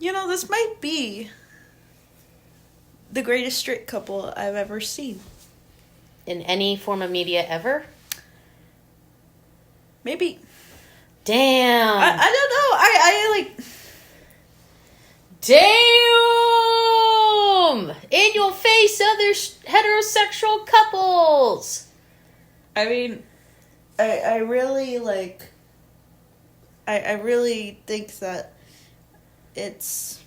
This might be the greatest straight couple I've ever seen. In any form of media ever? Maybe. Damn. I don't know. I like... Damn! In your face, other heterosexual couples! I mean, I really, like... I really think that it's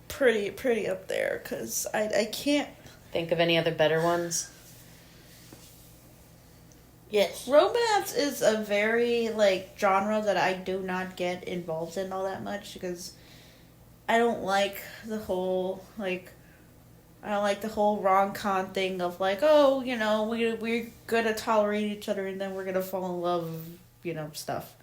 pretty up there, because I can't... Think of any other better ones? Yes. Romance is a very, like, genre that I do not get involved in all that much, because I don't like the whole, like... I don't like the whole rom-com thing of, like, oh, we're gonna tolerate each other and then we're gonna fall in love, stuff.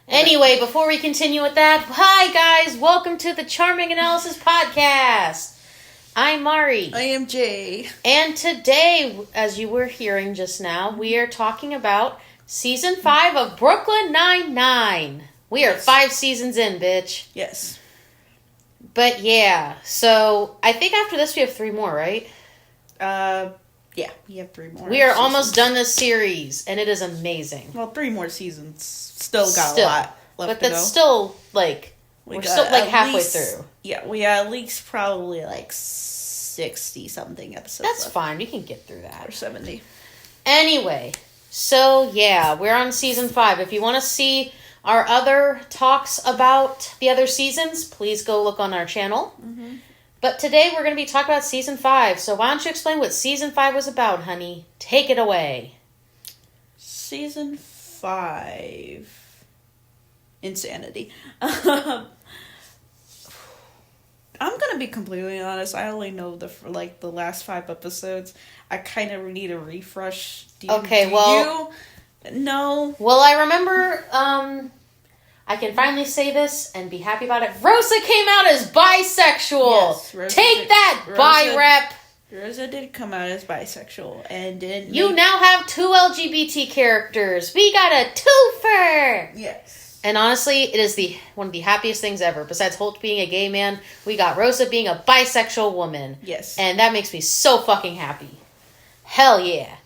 Anyway, before we continue with that, hi guys, welcome to the Charming Analysis Podcast. I'm Mari. I am Jay. And today, as you were hearing just now, we are talking about Season 5 of Brooklyn Nine-Nine. We are 5 seasons in, bitch. Yes. But yeah, so I think after this we have 3 more, right? Yeah, we have 3 more. We are almost done this series, and it is amazing. Well, 3 more seasons. Still got a lot left but to go. That's still, like, we're still, like, halfway through. Yeah, we at least probably, like, 60-something episodes That's left. fine. We can get through that. Or 70. Anyway, so, yeah, we're on Season 5. If you want to see our other talks about the other seasons, please go look on our channel. Mm-hmm. But today we're going to be talking about Season 5. So why don't you explain what Season 5 was about, honey? Take it away. Season 5. Insanity. I'm going to be completely honest. I only know the last 5 episodes. I kind of need a refresh. No. Well, I remember, I can finally say this and be happy about it. Rosa came out as bisexual. Yes, Take that, bi-rep. Rosa did come out as bisexual. And you now have 2 LGBT characters. We got a twofer. Yes. And honestly, it is one of the happiest things ever. Besides Holt being a gay man, we got Rosa being a bisexual woman. Yes. And that makes me so fucking happy. Hell yeah.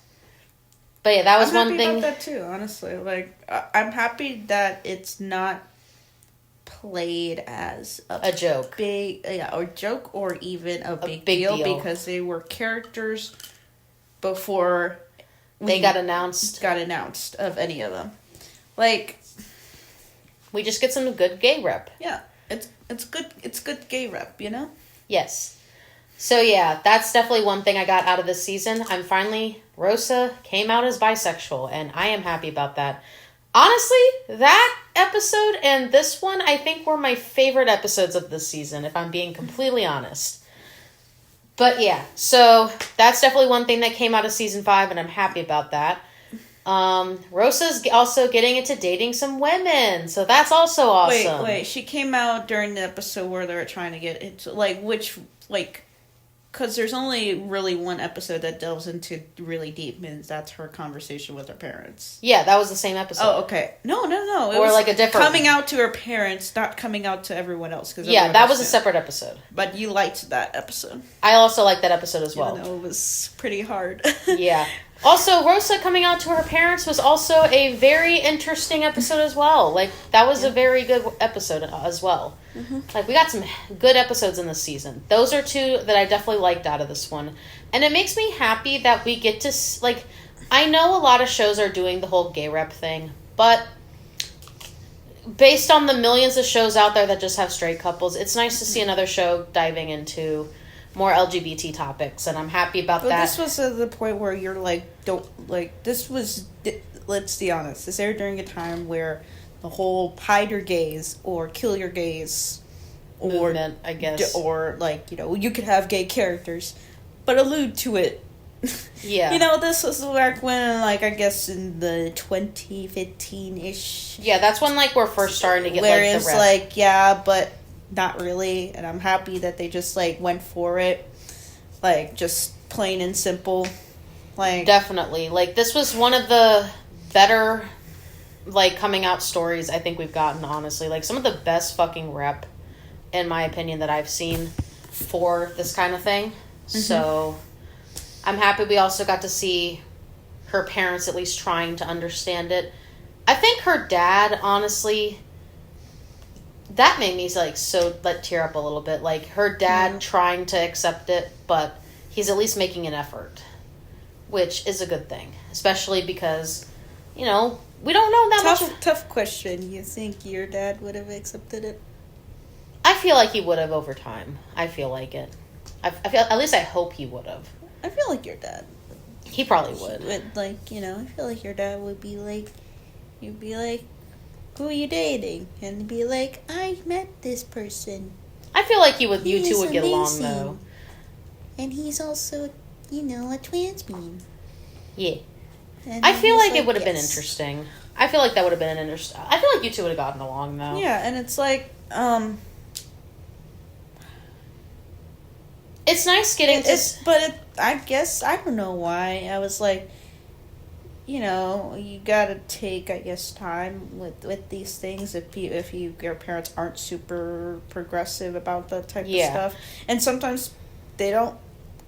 But yeah, that was one thing. I'm happy about that too, honestly. Like, I'm happy that it's not played as a joke. Or joke, or even a big deal, because they were characters before they got announced of any of them. Like, we just get some good gay rep. Yeah, it's good gay rep, Yes. So yeah, that's definitely one thing I got out of this season. Rosa came out as bisexual, and I am happy about that. Honestly, that episode and this one, I think, were my favorite episodes of this season, if I'm being completely honest. But yeah, so that's definitely one thing that came out of Season 5, and I'm happy about that. Rosa's also getting into dating some women, so that's also awesome. Wait, she came out during the episode where they were trying to get into, because there's only really one episode that delves into really deep, and that's her conversation with her parents. Yeah, that was the same episode. Oh, okay. No. It or was like a different coming out to her parents, not coming out to everyone else. Yeah, that was a separate episode. But you liked that episode. I also liked that episode as well. Even though it was pretty hard. Yeah. Also, Rosa coming out to her parents was also a very interesting episode as well. Like, that was a very good episode as well. Mm-hmm. Like, we got some good episodes in this season. Those are 2 that I definitely liked out of this one. And it makes me happy that we get to, like, I know a lot of shows are doing the whole gay rep thing, but based on the millions of shows out there that just have straight couples, it's nice to see another show diving into more LGBT topics, and I'm happy about that. This was the point where you're like, let's be honest, this aired during a time where the whole hide your gays or kill your gays movement, I guess, or you could have gay characters, but allude to it. Yeah. This was back when, I guess in the 2015-ish. Yeah, that's when, we're first starting to get, where the rep. it's yeah, but not really, and I'm happy that they just, went for it. Just plain and simple. Definitely. This was one of the better, coming out stories I think we've gotten, honestly. Some of the best fucking rep in my opinion, that I've seen for this kind of thing. So I'm happy we also got to see her parents at least trying to understand it. I think her dad, honestly, that made me tear up a little bit. Like, her dad trying to accept it, but he's at least making an effort, which is a good thing, especially because, we don't know that much. Tough question. You think your dad would have accepted it? I feel like he would have over time. I feel like it. I feel, at least I hope he would have. I feel like your dad. He probably would. I feel like your dad would be like, you'd be like, who are you dating? And he'd be like, I met this person. I feel like you two would get along, though. And he's also, a trans being. Yeah. And I feel like it would have been interesting. I feel like that would have been an interesting... I feel like you two would have gotten along, though. Yeah, and it's like, it's nice getting I guess, I don't know why. I was like, you gotta take, I guess, time with these things if your parents aren't super progressive about that type of stuff. And sometimes they don't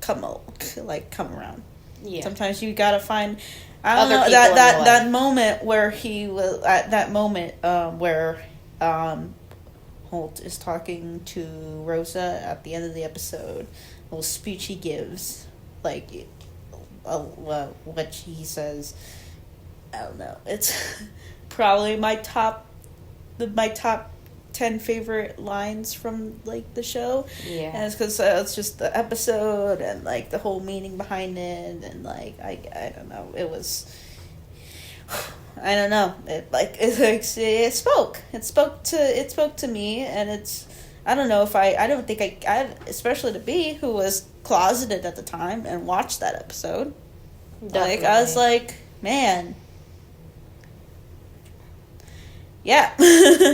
come around. Yeah. Sometimes you gotta find... I don't know, that moment where he was... At that moment where Holt is talking to Rosa at the end of the episode, a little speech he gives, what he says, I don't know. It's probably my top 10 favorite lines from the show. Yeah, and it's because it's just the episode and the whole meaning behind it, and I don't know. It was, I don't know. It spoke to me, and it's, I don't know if I don't think I especially to B, who was closeted at the time and watched that episode. Definitely. I was like, man. Yeah.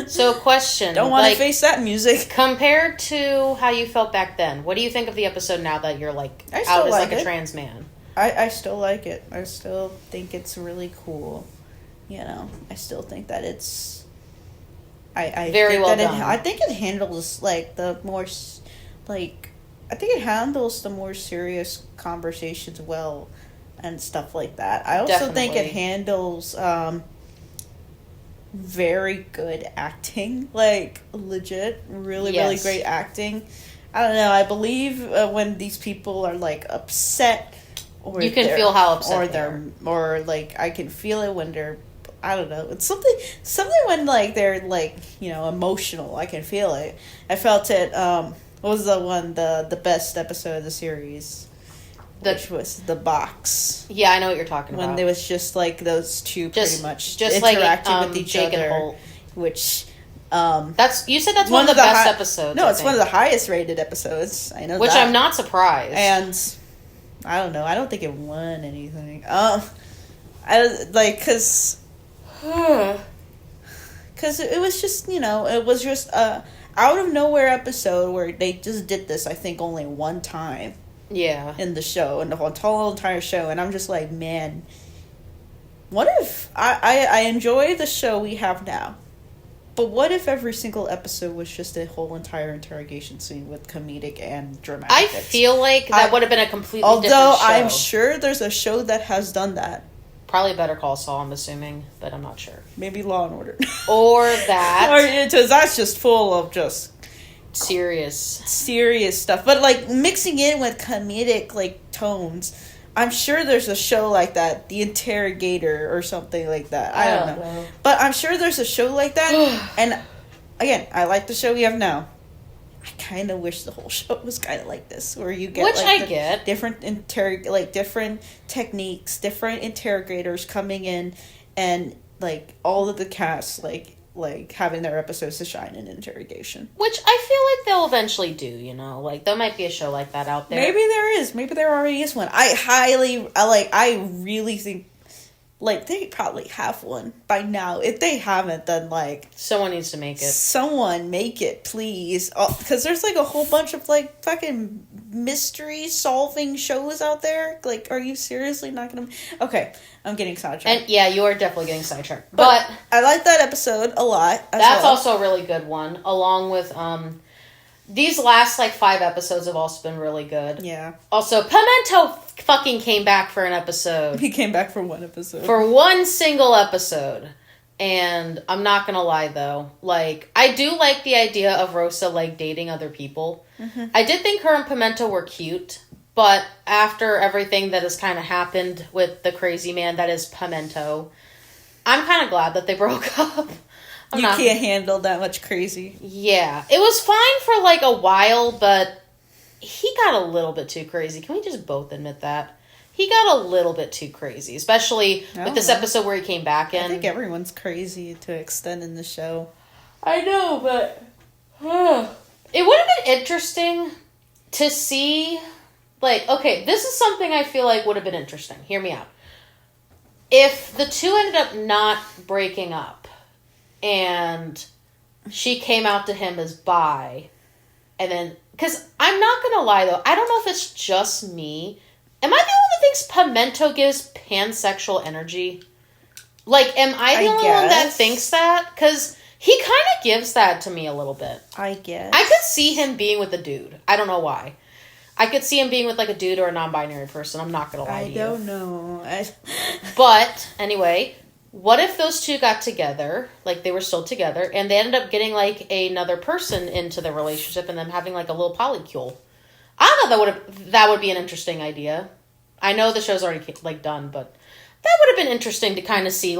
So, question. Don't want to face that music. Compared to how you felt back then, what do you think of the episode now that you're out as a trans man? I still like it. I still think it's really cool. I still think that it's... Very well done. I think it handles the more... I think it handles the more serious conversations well and stuff like that. I also think it handles... very good acting, legit, really great acting. I don't know. I believe when these people are upset, or you can feel how upset I can feel it when they're, I don't know. It's something when they're emotional. I can feel it. I felt it. What was the best episode of the series? Which was the box. Yeah, I know what you're talking about. When there was just those two pretty much interacting with each Jake other, and Holt. which you said that's one of the best episodes. No, it's one of the highest rated episodes. I know, which I'm not surprised. And I don't know. I don't think it won anything. Because it was just it was just a out of nowhere episode where they just did this. I think only one time. Yeah, in the show, in the whole entire show, and I'm just like, man, what if I enjoy the show we have now, but what if every single episode was just a whole entire interrogation scene with comedic and dramatic? I feel like that would have been a completely different show. Although I'm sure there's a show that has done that. Probably Better Call Saul, I'm assuming, but I'm not sure. Maybe Law and Order. Or that. Or because that's just full of just serious stuff, but mixing in with comedic tones. I'm sure there's a show like that, The Interrogator or something like that. I don't know, but I'm sure there's a show like that. And again, I like the show we have now. I kind of wish the whole show was kind of like this, where you get different different techniques, different interrogators coming in, and all of the cast having their episodes to shine in interrogation. Which I feel like they'll eventually do, there might be a show like that out there. Maybe there is. Maybe there already is one. I really think, they probably have one by now. If they haven't, then, someone needs to make it. Someone make it, please. Because there's, a whole bunch of, fucking mystery-solving shows out there. Are you seriously not gonna... Okay, I'm getting sidetracked. And, yeah, you are definitely getting sidetracked. But I like that episode a lot. That's also a really good one. Along with, these last, 5 episodes have also been really good. Yeah. Also, Pimento fucking came back for an episode. He came back for one episode. For one single episode. And I'm not gonna lie, though. I do like the idea of Rosa, dating other people. Mm-hmm. I did think her and Pimento were cute. But after everything that has kind of happened with the crazy man that is Pimento, I'm kind of glad that they broke up. You can't handle that much crazy. Yeah. It was fine for a while, but he got a little bit too crazy. Can we just both admit that? He got a little bit too crazy, especially with this episode where he came back in. I think everyone's crazy to extend in the show. I know, but it would have been interesting to see, okay, this is something I feel like would have been interesting. Hear me out. If the two ended up not breaking up, and she came out to him as bi, and then, because I'm not gonna lie though, I don't know if it's just me. Am I the one that thinks Pimento gives pansexual energy? Am I the only one that thinks that? Because he kind of gives that to me a little bit. I guess. I could see him being with a dude. I don't know why. I could see him being with a dude or a non-binary person. I'm not gonna lie to you. I don't know. But anyway, what if those two got together, they were still together, and they ended up getting another person into their relationship, and them having a little polycule? I thought that would be an interesting idea. I know the show's already done, but that would have been interesting to kind of see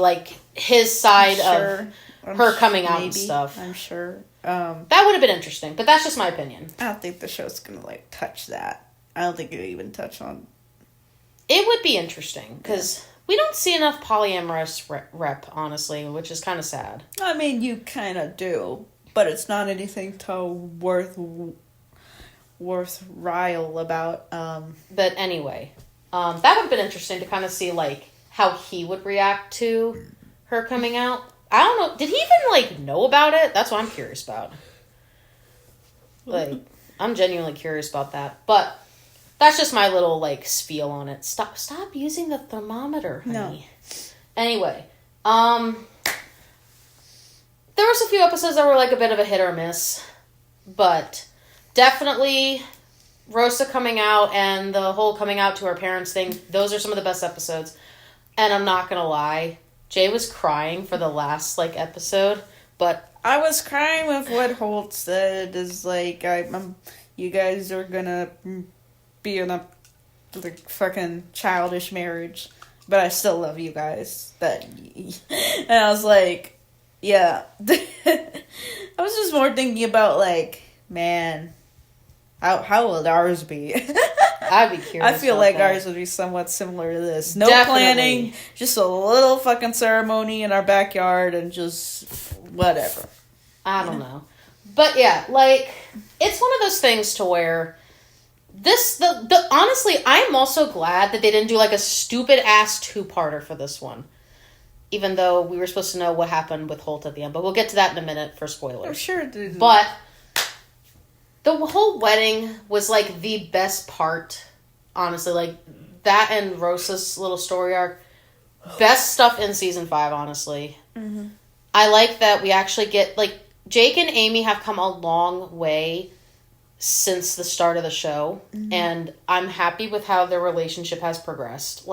his side of her coming out and stuff. I'm sure. That would have been interesting, but that's just my opinion. I don't think the show's gonna touch that. I don't think it'll even touch on. It would be interesting because we don't see enough polyamorous rep, honestly, which is kind of sad. I mean, you kind of do, but it's not anything to worthwhile about. But anyway, that would have been interesting to kind of see how he would react to her coming out. I don't know. Did he even know about it? That's what I'm curious about. I'm genuinely curious about that. But that's just my little spiel on it. Stop using the thermometer, honey. No. Anyway, there was a few episodes that were a bit of a hit or miss, but definitely Rosa coming out and the whole coming out to her parents thing, those are some of the best episodes. And I'm not gonna lie, Jay was crying for the last episode, but I was crying with what Holt said is you guys are gonna be in a fucking childish marriage, but I still love you guys. And I was yeah. I was just more thinking about man, how will ours be? I'd be curious. I feel ours would be somewhat similar to this. No planning, just a little fucking ceremony in our backyard and just whatever. I don't know. But yeah, it's one of those things to where honestly, I'm also glad that they didn't do a stupid ass 2-parter for this one. Even though we were supposed to know what happened with Holt at the end, but we'll get to that in a minute for spoilers. I'm sure it did. But the whole wedding was the best part, honestly. That and Rosa's little story arc, best stuff in season 5, honestly. Mm-hmm. I like that we actually get Jake and Amy have come a long way since the start of the show, mm-hmm. and I'm happy with how their relationship has progressed.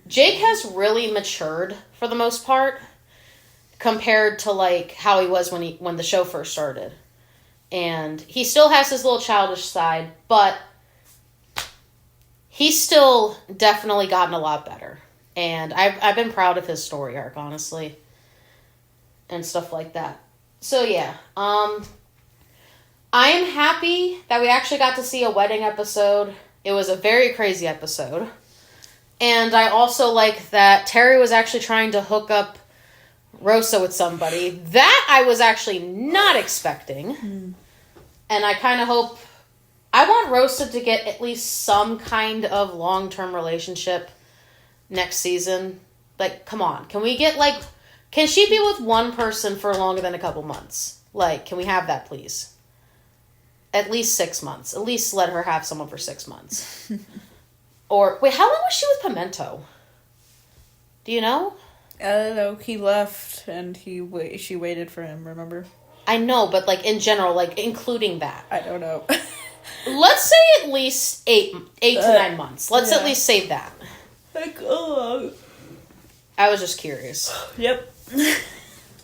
Jake has really matured for the most part compared to how he was when the show first started. And he still has his little childish side, but he's still definitely gotten a lot better. And I've been proud of his story arc, honestly. And stuff like that. So yeah, I am happy that we actually got to see a wedding episode. It was a very crazy episode. And I also like that Terry was actually trying to hook up Rosa with somebody. That I was actually not expecting. Mm. And I kind of hope... I want Rosa to get at least some kind of long-term relationship next season. Come on. Can we get, Can she be with one person for longer than a couple months? Can we have that, please? At least 6 months. At least let her have someone for 6 months. Or... Wait, how long was she with Pimento? Do you know? I don't know. He left, and she waited for him, remember? I know, but, like, in general, like, including that. I don't know. Let's say at least 8 to 9 months. Let's at least say that. Like, I was just curious. Yep.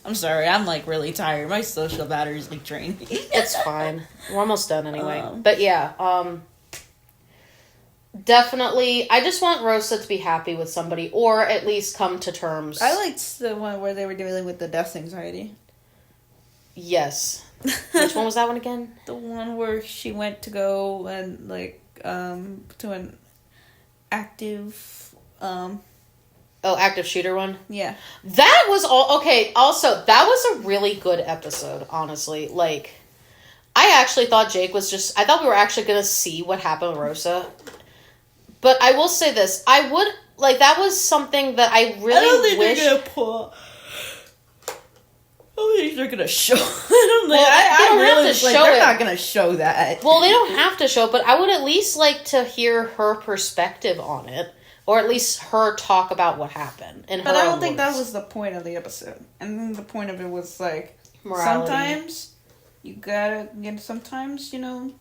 I'm sorry, I'm, like, really tired. My social battery's, like, drained. It's fine. We're almost done anyway. But yeah, definitely, I just want Rosa to be happy with somebody, or at least come to terms. I liked the one where they were dealing with the death anxiety. Yes. Which one was that one again? The one where she went to go and, like, to an active, active shooter one? Yeah. That was all, okay, also, that was a really good episode, honestly. Like, I actually thought Jake was just, I thought we were actually going to see what happened with Rosa. But I will say this, I would, like, that was something that I really I don't think wish... they're going to pull... I don't think they're gonna show. I really was like, they're not gonna show that. Well, they don't have to show it, but I would at least like to hear her perspective on it, or at least her talk about what happened. But I don't think that was the point of the episode. And the point of it was like, morality. Sometimes you gotta, sometimes, you know,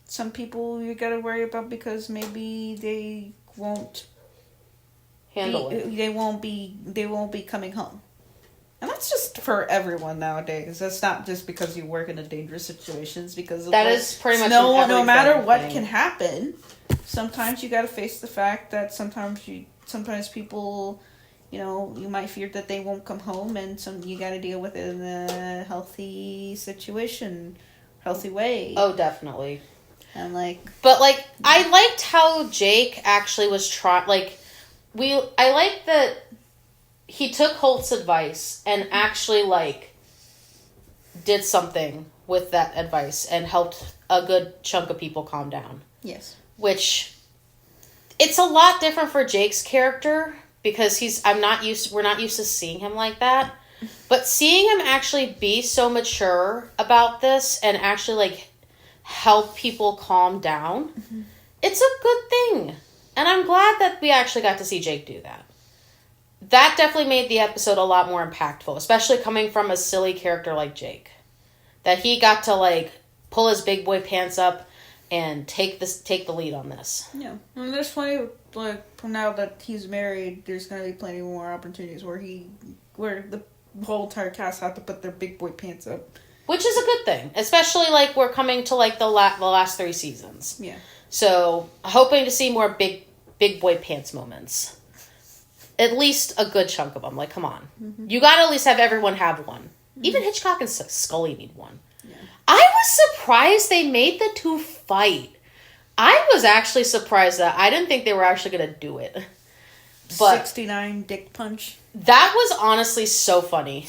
some people you gotta worry about because maybe they won't handle it. They won't be coming home. And that's just for everyone nowadays. That's not just because you work in a dangerous situations. Because that is pretty much no matter what can happen. Sometimes you got to face the fact that sometimes people, you know, you might fear that they won't come home, and you got to deal with it in a healthy situation, healthy way. Oh, definitely. And but I liked how Jake actually was I liked that. He took Holt's advice and actually, did something with that advice and helped a good chunk of people calm down. Yes. Which, it's a lot different for Jake's character because we're not used to seeing him like that. But seeing him actually be so mature about this and actually, help people calm down, it's a good thing. And I'm glad that we actually got to see Jake do that. That definitely made the episode a lot more impactful, especially coming from a silly character like Jake. That he got to, pull his big boy pants up and take the lead on this. Yeah. And there's plenty, from now that he's married, there's going to be plenty more opportunities where the whole entire cast have to put their big boy pants up. Which is a good thing, especially, we're coming to, the last 3 seasons. Yeah. So, hoping to see more big boy pants moments. At least a good chunk of them. Come on. Mm-hmm. You gotta at least have everyone have one. Mm-hmm. Even Hitchcock and Scully need one. Yeah. I was surprised they made the 2 fight. I was actually surprised that I didn't think they were actually gonna do it. But 69 dick punch. That was honestly so funny.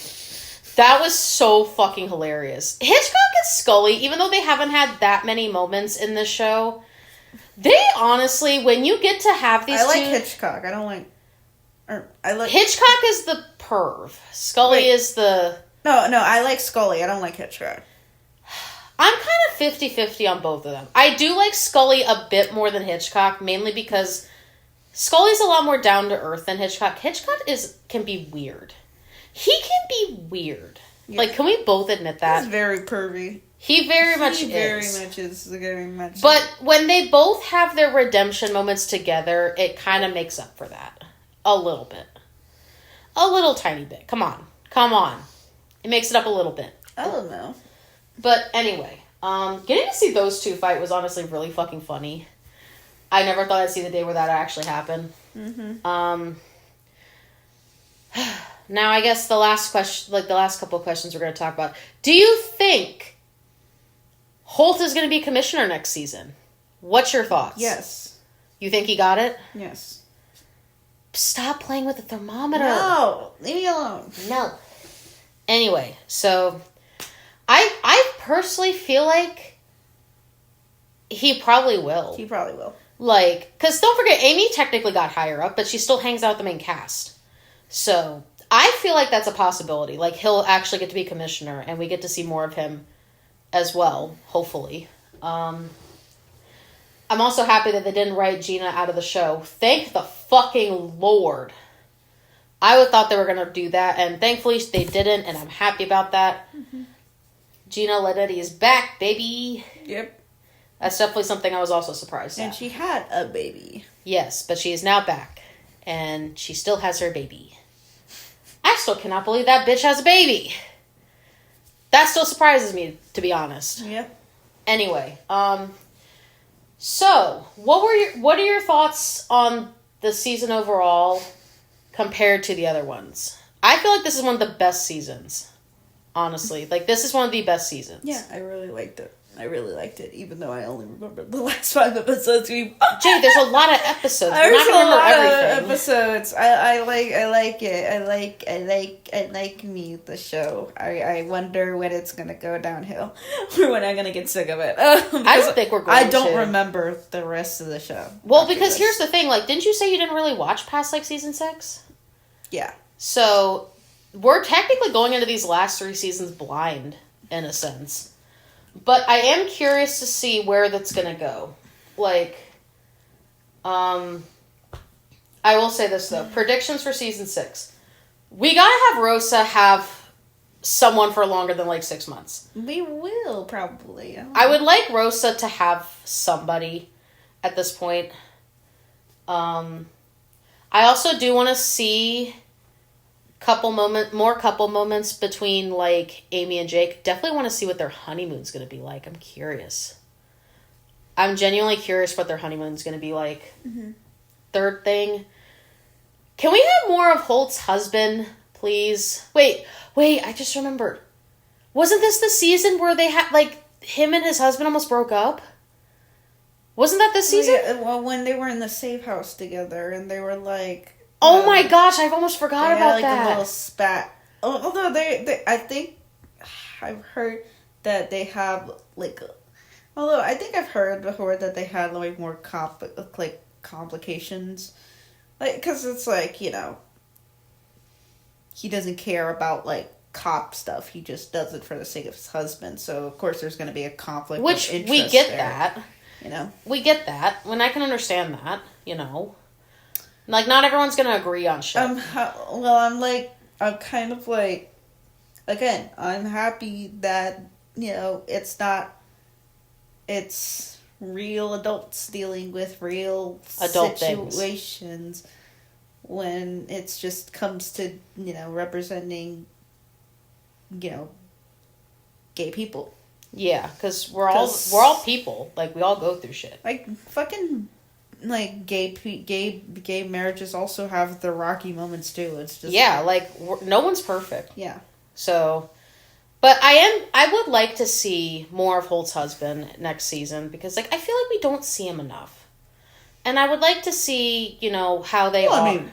That was so fucking hilarious. Hitchcock and Scully, even though they haven't had that many moments in this show, they honestly, when you get to have these Hitchcock. I don't like... Hitchcock is the perv. Scully is the... No, I like Scully. I don't like Hitchcock. I'm kind of 50-50 on both of them. I do like Scully a bit more than Hitchcock, mainly because Scully's a lot more down-to-earth than Hitchcock. Hitchcock can be weird. He can be weird. Yeah. Can we both admit that? He's very pervy. He very much is. But when they both have their redemption moments together, it kind of makes up for that. A little bit. A little tiny bit. Come on. It makes it up a little bit. I don't know. But anyway, getting to see those 2 fight was honestly really fucking funny. I never thought I'd see the day where that actually happened. Mm-hmm. Now I guess the last question, the last couple of questions we're going to talk about. Do you think Holt is going to be commissioner next season? What's your thoughts? Yes. You think he got it? Yes. Stop playing with the thermometer. No, leave me alone. No. Anyway, so I personally feel like he probably will. He probably will. Because don't forget, Amy technically got higher up, but she still hangs out with the main cast. So I feel like that's a possibility. He'll actually get to be commissioner, and we get to see more of him as well, hopefully. I'm also happy that they didn't write Gina out of the show. Thank the fucking Lord. I would thought they were going to do that, and thankfully they didn't, and I'm happy about that. Mm-hmm. Gina Ledetti is back, baby. Yep. That's definitely something I was also surprised And at. she had a baby. Yes, but she is now back. And she still has her baby. I still cannot believe that bitch has a baby. That still surprises me, to be honest. Yep. Anyway, so what are your thoughts on the season overall compared to the other ones? I feel like this is one of the best seasons. Honestly, like this is one of the best seasons. Yeah, I really liked it. Even though I only remember the last 5 episodes. Jay, there's a lot of episodes. We're There's not gonna remember of everything. episodes. I like it. I like me, the show. I wonder when it's gonna go downhill. Or when I'm gonna get sick of it. I don't think we're going to. I don't remember the rest of the show. Well, because here's the thing. Like, didn't you say you didn't really watch past, like, season 6? Yeah. So, we're technically going into these last 3 seasons blind, in a sense. But I am curious to see where that's going to go. Like, I will say this, though. Predictions for season 6. We gotta have Rosa have someone for longer than, like, 6 months. We will, probably. I would like Rosa to have somebody at this point. I also do want to see more couple moments between, like, Amy and Jake. Definitely want to see what their honeymoon's going to be like. I'm curious. I'm genuinely curious what their honeymoon's going to be like. Mm-hmm. Third thing. Can we have more of Holt's husband, please? Wait, I just remembered. Wasn't this the season where they had, like, him and his husband almost broke up? Wasn't that this season? Yeah, well, when they were in the safe house together and they were like... Oh my gosh, I've almost forgot about that. A little spat. Although I think I've heard that they have like. Although I think I've heard before that they had like more complications, like because it's like he doesn't care about like cop stuff. He just does it for the sake of his husband. So of course there's going to be a conflict. Which of interest we get there, that. We get that. When I can understand that. Like, not everyone's gonna agree on shit. I'm kind of like, again, I'm happy that, it's real adults dealing with real adult situations things. When it's just comes to, representing, gay people. Yeah, because we're all people. Like, we all go through shit. Like, fucking... Like gay marriages also have their rocky moments too. It's just no one's perfect. Yeah. So, but I would like to see more of Holt's husband next season because like I feel like we don't see him enough, and I would like to see how they. Well, I mean,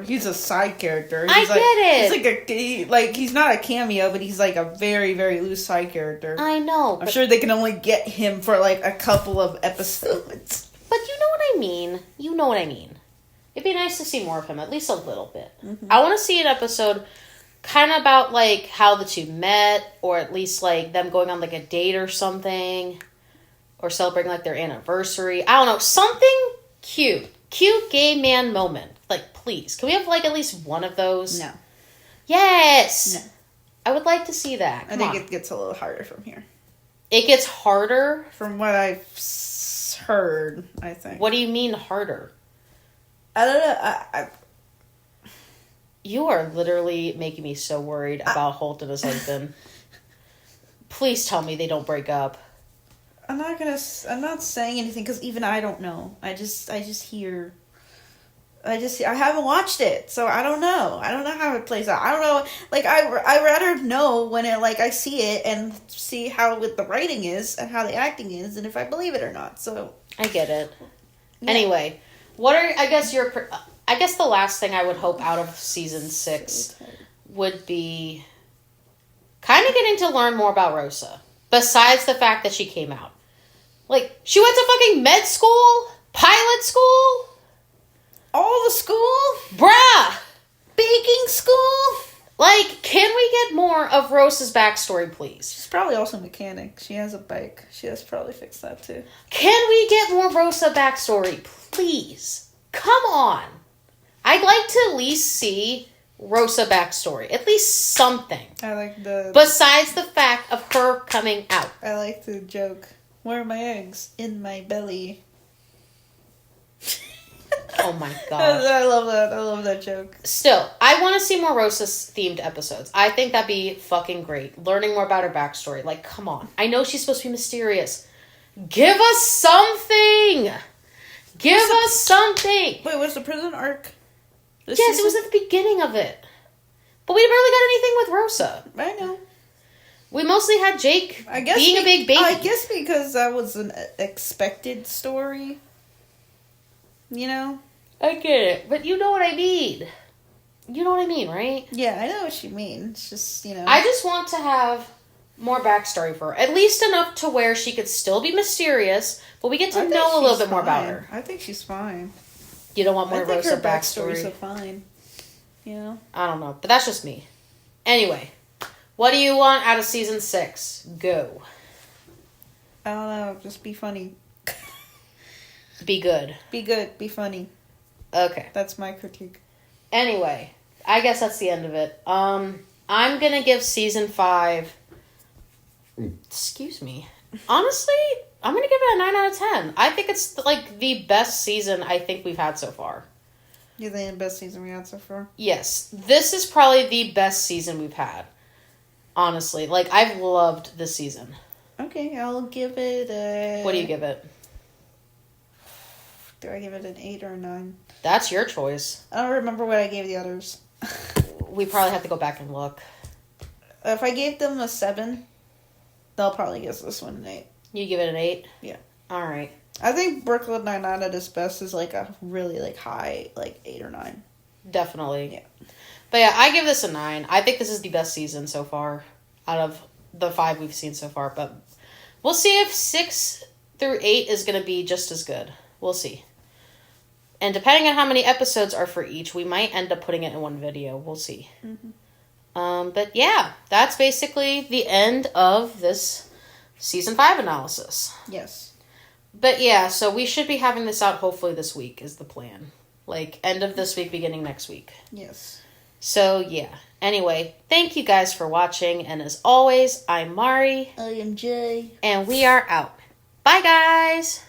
he's a side character. I get it. He's not a cameo, but he's like a very, very loose side character. I know. I'm sure they can only get him for like a couple of episodes. But you know what I mean. It'd be nice to see more of him, at least a little bit. Mm-hmm. I want to see an episode kind of about, like, how the two met, or at least, like, them going on, like, a date or something, or celebrating, like, their anniversary. I don't know, something cute. Cute gay man moment. Like, please. Can we have, like, at least one of those? No. Yes! No. I would like to see that. I think it gets a little harder from here. It gets harder? From what I've heard, I think. What do you mean harder? I don't know. You are literally making me so worried about Holt and his husband. Please tell me they don't break up. I'm not saying anything because even I don't know. I haven't watched it, so I don't know. I don't know how it plays out. I don't know. Like, I rather know when I see it and see how the writing is and how the acting is and if I believe it or not. So I get it. Yeah. Anyway, I guess the last thing I would hope out of season 6 would be kind of getting to learn more about Rosa. Besides the fact that she came out. Like, she went to fucking med school? Pilot school? all the school, Bruh! baking school. Like, can we get more of Rosa's backstory, please? She's probably also a mechanic. She has a bike. She has probably fixed that too. Can we get more Rosa backstory, please? Come on. I'd like to at least see Rosa backstory. At least something. I like the... Besides the fact of her coming out. I like the joke. Where are my eggs? In my belly. Oh my god. I love that. I love that joke. Still, I want to see more Rosa-themed episodes. I think that'd be fucking great. Learning more about her backstory. Like, come on. I know she's supposed to be mysterious. Give us something! Give us something! Wait, was the prison arc? Yes, it was at the beginning of it. But we barely got anything with Rosa. I know. We mostly had Jake being a big baby. I guess because that was an expected story. You know? I get it. But you know what I mean. You know what I mean, right? Yeah, I know what you mean. It's just, you know. I just want to have more backstory for her. At least enough to where she could still be mysterious, but we get to know a little bit more about her. I think she's fine. You don't want more Rosa her backstory? backstory's fine. You know? I don't know, but that's just me. Anyway, what do you want out of season 6? Go. I don't know. Just be funny. Be good. Be good. Be funny. Okay. That's my critique. Anyway, I guess that's the end of it. I'm gonna give season 5... Excuse me. Honestly, I'm gonna give it a 9 out of 10. I think it's like the best season I think we've had so far. You think the best season we had so far? Yes. This is probably the best season we've had. Honestly. Like, I've loved this season. Okay, I'll give it a... What do you give it? Do I give it an 8 or a 9? That's your choice. I don't remember what I gave the others. We probably have to go back and look. If I gave them a 7, they'll probably give this one an 8. You give it an 8? Yeah. Alright. I think Brooklyn Nine-Nine at its best is like a really like high, like 8 or 9. Definitely. Yeah. But yeah, I give this a 9. I think this is the best season so far out of the 5 we've seen so far. But we'll see if 6 through 8 is going to be just as good. We'll see. And depending on how many episodes are for each, we might end up putting it in one video. We'll see. Mm-hmm. But yeah, that's basically the end of this season 5 analysis. Yes. But yeah, so we should be having this out hopefully this week is the plan. Like, end of this week, beginning next week. Yes. So yeah. Anyway, thank you guys for watching. And as always, I'm Mari. I am Jay. And we are out. Bye, guys!